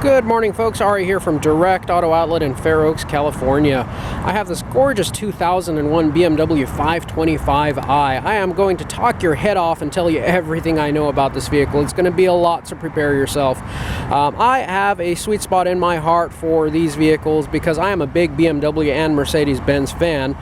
Good morning, folks. Ari here from Direct Auto Outlet in Fair Oaks, California. I have this gorgeous 2001 BMW 525i. I am going to talk your head off and tell you everything I know about this vehicle. It's going to be a lot, so prepare yourself. I have a sweet spot in my heart for these vehicles because I am a big BMW and Mercedes-Benz fan.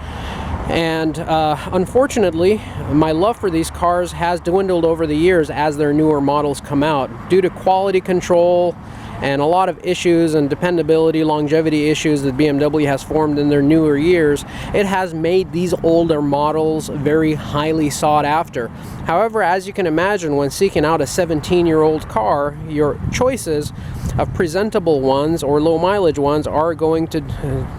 And unfortunately, my love for these cars has dwindled over the years as their newer models come out. Due to quality control and a lot of issues and dependability, longevity issues that BMW has formed in their newer years, it has made these older models very highly sought after. However, as you can imagine, when seeking out a 17-year-old car, your choices of presentable ones or low mileage ones are going to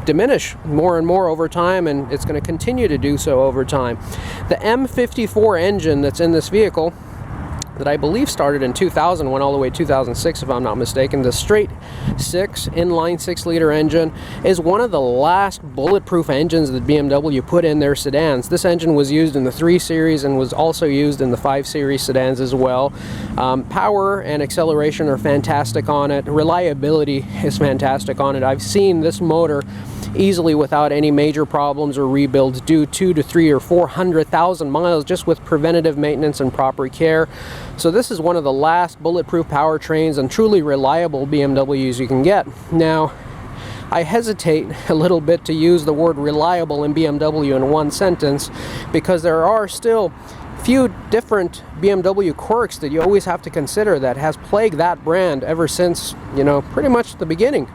diminish more and more over time, and it's going to continue to do so over time. The M54 engine that's in this vehicle, that I believe started in 2000, went all the way to 2006 if I'm not mistaken, the straight six inline 6-liter engine is one of the last bulletproof engines that BMW put in their sedans. This engine was used in the 3 Series and was also used in the 5 Series sedans as well. Power and acceleration are fantastic on it. Reliability is fantastic on it. I've seen this motor easily without any major problems or rebuilds do 200 to 300 or 400,000 miles just with preventative maintenance and proper care. So this is one of the last bulletproof powertrains and truly reliable BMWs you can get. Now, I hesitate a little bit to use the word reliable in BMW in one sentence because there are still few different BMW quirks that you always have to consider that has plagued that brand ever since, pretty much the beginning.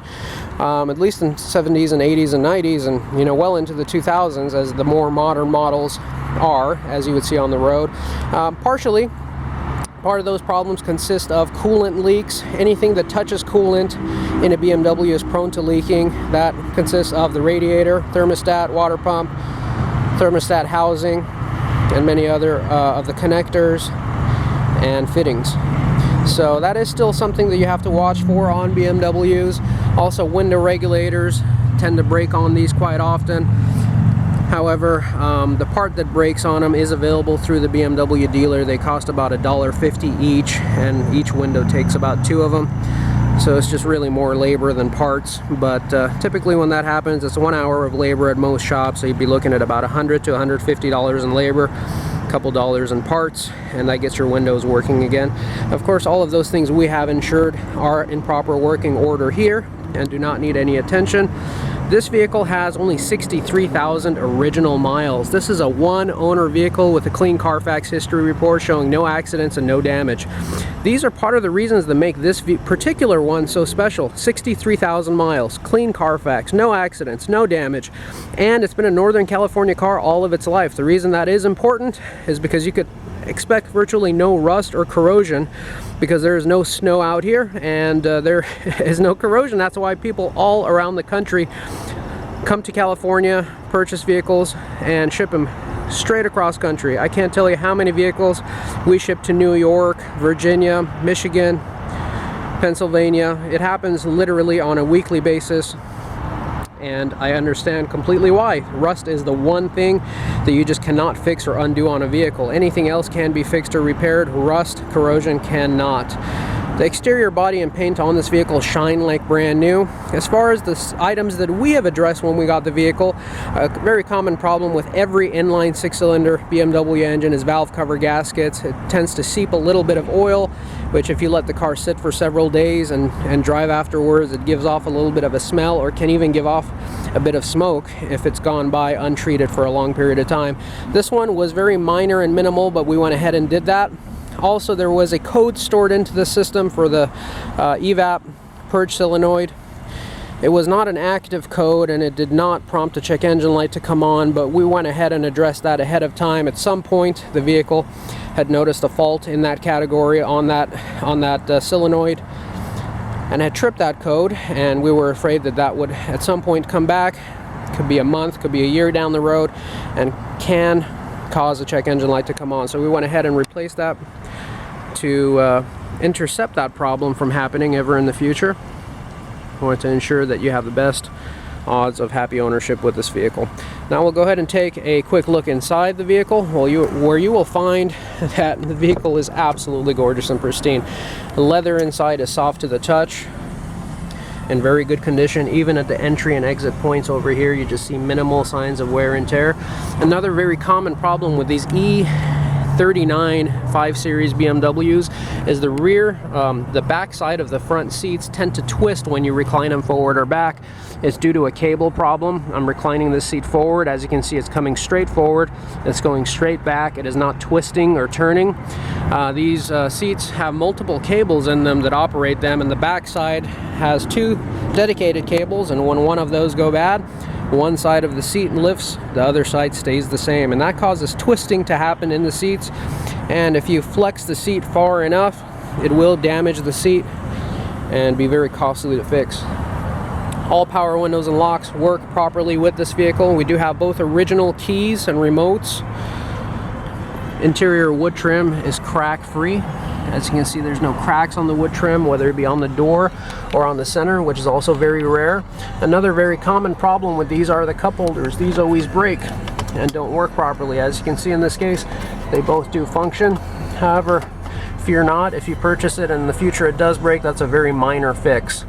At least in 70s and 80s and 90s and, well into the 2000s as the more modern models are, as you would see on the road. Partially, part of those problems consist of coolant leaks. Anything that touches coolant in a BMW is prone to leaking. That consists of the radiator, thermostat, water pump, thermostat housing, and many other of the connectors and fittings. So that is still something that you have to watch for on BMWs. Also, window regulators tend to break on these quite often. However, the part that breaks on them is available through the BMW dealer. They cost about $1.50 each, and each window takes about 2 of them. So it's just really more labor than parts. But typically when that happens, it's 1 hour of labor at most shops. So you'd be looking at about $100 to $150 in labor, a couple dollars in parts, and that gets your windows working again. Of course, all of those things we have insured are in proper working order here and do not need any attention. This vehicle has only 63,000 original miles. This is a one-owner vehicle with a clean Carfax history report showing no accidents and no damage. These are part of the reasons that make this particular one so special. 63,000 miles, clean Carfax, no accidents, no damage, and it's been a Northern California car all of its life. The reason that is important is because you could expect virtually no rust or corrosion because there is no snow out here and there is no corrosion. That's why people all around the country come to California, purchase vehicles, and ship them straight across country. I can't tell you how many vehicles we ship to New York, Virginia, Michigan, Pennsylvania. It happens literally on a weekly basis. And I understand completely why. Rust is the one thing that you just cannot fix or undo on a vehicle. Anything else can be fixed or repaired. Rust, corrosion cannot. The exterior body and paint on this vehicle shine like brand new. As far as the items that we have addressed when we got the vehicle, a very common problem with every inline 6-cylinder BMW engine is valve cover gaskets. It tends to seep a little bit of oil, which if you let the car sit for several days and drive afterwards, it gives off a little bit of a smell or can even give off a bit of smoke if it's gone by untreated for a long period of time. This one was very minor and minimal, but we went ahead and did that. Also, there was a code stored into the system for the Evap Purge Solenoid. It was not an active code and it did not prompt a check engine light to come on, but we went ahead and addressed that ahead of time. At some point, the vehicle had noticed a fault in that category on that solenoid and had tripped that code, and we were afraid that that would at some point come back. Could be a month, could be a year down the road, and can cause a check engine light to come on. So we went ahead and replaced that to intercept that problem from happening ever in the future. I want to ensure that you have the best odds of happy ownership with this vehicle. Now we'll go ahead and take a quick look inside the vehicle, where you will find that the vehicle is absolutely gorgeous and pristine. The leather inside is soft to the touch. in very good condition. Even at the entry and exit points over here, you just see minimal signs of wear and tear. Another very common problem with these E39 5 Series BMWs is the rear, the back side of the front seats tend to twist when you recline them forward or back. It's due to a cable problem. I'm reclining this seat forward. As you can see, it's coming straight forward. It's going straight back. It is not twisting or turning. These seats have multiple cables in them that operate them, and the back side has 2 dedicated cables, and when one of those go bad, one side of the seat lifts, the other side stays the same, and that causes twisting to happen in the seats. And if you flex the seat far enough, it will damage the seat and be very costly to fix. All power windows and locks work properly with this vehicle. We do have both original keys and remotes. Interior wood trim is crack free. As you can see, there's no cracks on the wood trim, whether it be on the door or on the center, which is also very rare. Another very common problem with these are the cup holders. These always break and don't work properly. As you can see in this case, they both do function. However, fear not, if you purchase it and in the future it does break, that's a very minor fix.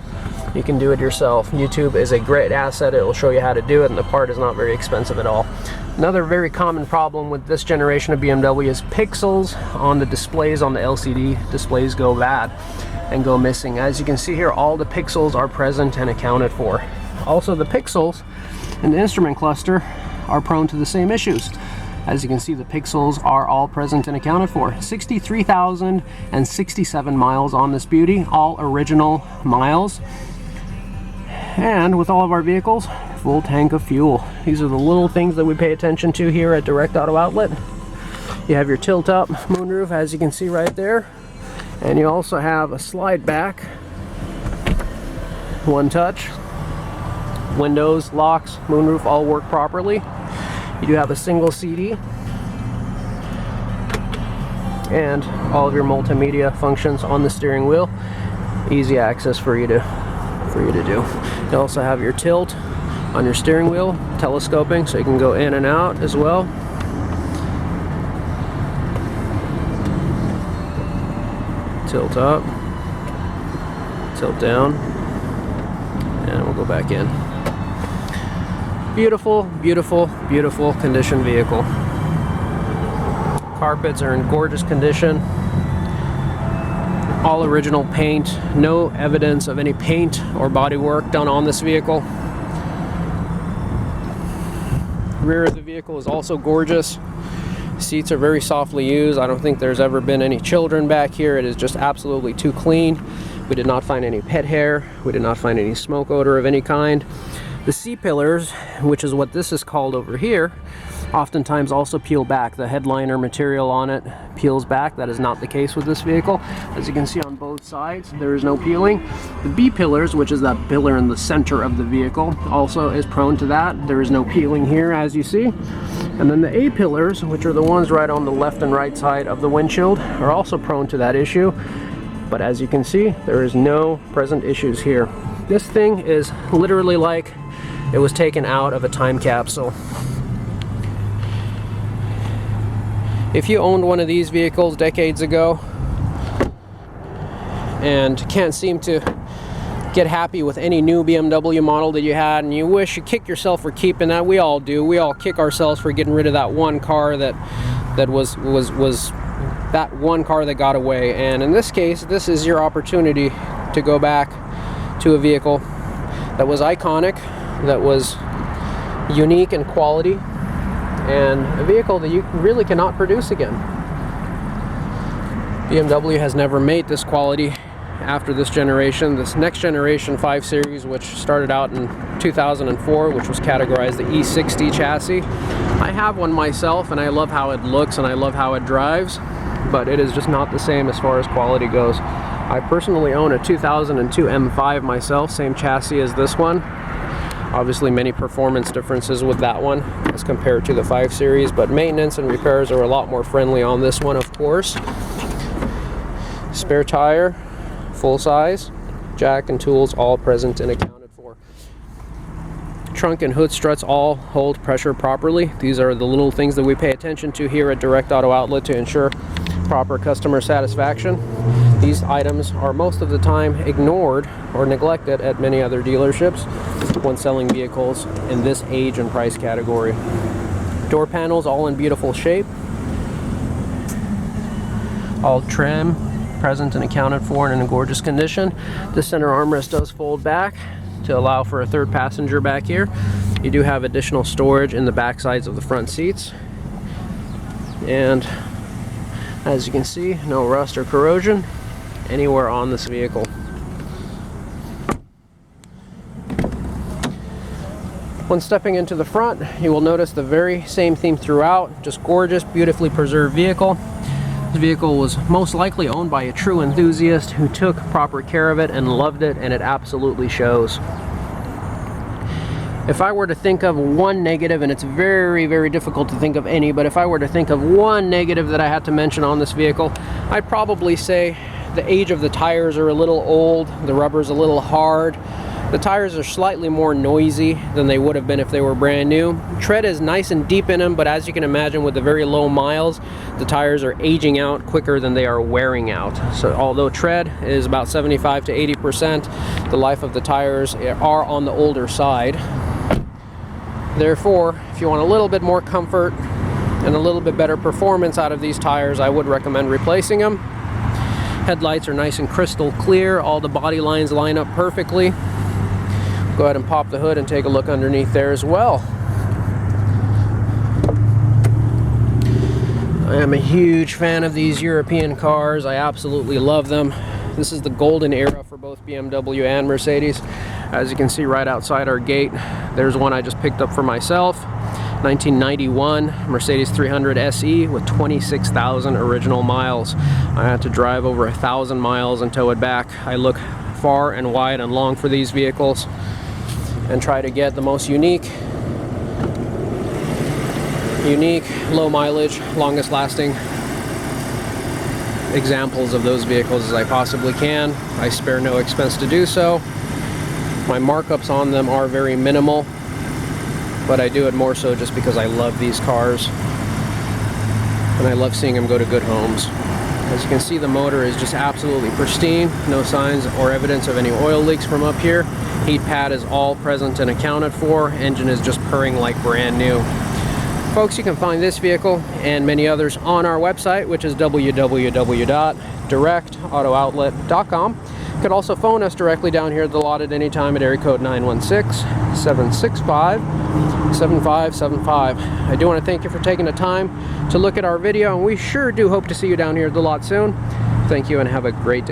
You can do it yourself. YouTube is a great asset. It will show you how to do it, and the part is not very expensive at all. Another very common problem with this generation of BMW is pixels on the displays, on the LCD displays, go bad and go missing. As you can see here, all the pixels are present and accounted for. Also, the pixels in the instrument cluster are prone to the same issues. As you can see, the pixels are all present and accounted for. 63,067 miles on this beauty, all original miles. And with all of our vehicles, full tank of fuel. These are the little things that we pay attention to here at Direct Auto Outlet. You have your tilt up moonroof, as you can see right there. And you also have a slide back, one touch. Windows, locks, moonroof all work properly. You do have a single CD. And all of your multimedia functions on the steering wheel. Easy access for you to do. You also have your tilt on your steering wheel, telescoping, so you can go in and out as well. Tilt up, tilt down, and we'll go back in. Beautiful, beautiful, beautiful condition vehicle. Carpets are in gorgeous condition. All original paint, no evidence of any paint or body work done on this vehicle. Rear of the vehicle is also gorgeous. Seats are very softly used. I don't think there's ever been any children back here. It is just absolutely too clean. We did not find any pet hair. We did not find any smoke odor of any kind. The C-pillars, which is what this is called over here, oftentimes also peel back. The headliner material on it peels back. That is not the case with this vehicle. As you can see on both sides, there is no peeling. The B-pillars, which is that pillar in the center of the vehicle, also is prone to that. There is no peeling here, as you see. And then the A-pillars, which are the ones right on the left and right side of the windshield, are also prone to that issue. But as you can see, there is no present issues here. This thing is literally like it was taken out of a time capsule. If you owned one of these vehicles decades ago and can't seem to get happy with any new BMW model that you had, and you wish you kick yourself for keeping that, we all do. We all kick ourselves for getting rid of that one car that was that one car that got away. And in this case, this is your opportunity to go back to a vehicle that was iconic, that was unique in quality, and a vehicle that you really cannot produce again. BMW has never made this quality after this generation. This next generation 5 Series, which started out in 2004, which was categorized the E60 chassis. I have one myself, and I love how it looks and I love how it drives, but it is just not the same as far as quality goes. I personally own a 2002 M5 myself, same chassis as this one. Obviously many performance differences with that one as compared to the 5 Series, but maintenance and repairs are a lot more friendly on this one, of course. Spare tire, full size, jack and tools all present and accounted for. Trunk and hood struts all hold pressure properly. These are the little things that we pay attention to here at Direct Auto Outlet to ensure proper customer satisfaction. These items are most of the time ignored or neglected at many other dealerships when selling vehicles in this age and price category. Door panels all in beautiful shape. All trim, present and accounted for, and in a gorgeous condition. The center armrest does fold back to allow for a third passenger back here. You do have additional storage in the back sides of the front seats. And as you can see, no rust or corrosion anywhere on this vehicle. When stepping into the front, you will notice the very same theme throughout. Just gorgeous, beautifully preserved vehicle. This vehicle was most likely owned by a true enthusiast who took proper care of it and loved it, and it absolutely shows. If I were to think of one negative, and it's very, very difficult to think of any, but if I were to think of one negative that I had to mention on this vehicle, I'd probably say the age of the tires are a little old, the rubber's a little hard. The tires are slightly more noisy than they would have been if they were brand new. Tread is nice and deep in them, but as you can imagine with the very low miles, the tires are aging out quicker than they are wearing out. So although tread is about 75 to 80%, the life of the tires are on the older side. Therefore, if you want a little bit more comfort and a little bit better performance out of these tires, I would recommend replacing them. Headlights are nice and crystal clear. All the body lines line up perfectly. Go ahead and pop the hood and take a look underneath there as well. I am a huge fan of these European cars. I absolutely love them. This is the golden era for both BMW and Mercedes. As you can see right outside our gate, there's one I just picked up for myself. 1991 Mercedes 300 SE with 26,000 original miles. I had to drive over 1,000 miles and tow it back. I look far and wide and long for these vehicles and try to get the most unique, low mileage, longest lasting examples of those vehicles as I possibly can. I spare no expense to do so. My markups on them are very minimal, but I do it more so just because I love these cars and I love seeing them go to good homes. As you can see, the motor is just absolutely pristine. No signs or evidence of any oil leaks from up here. Heat pad is all present and accounted for. Engine is just purring like brand new. Folks, you can find this vehicle and many others on our website, which is www.directauto.com. You can also phone us directly down here at the lot at any time at area code 916-765-7575. I do want to thank you for taking the time to look at our video, and we sure do hope to see you down here at the lot soon. Thank you and have a great day.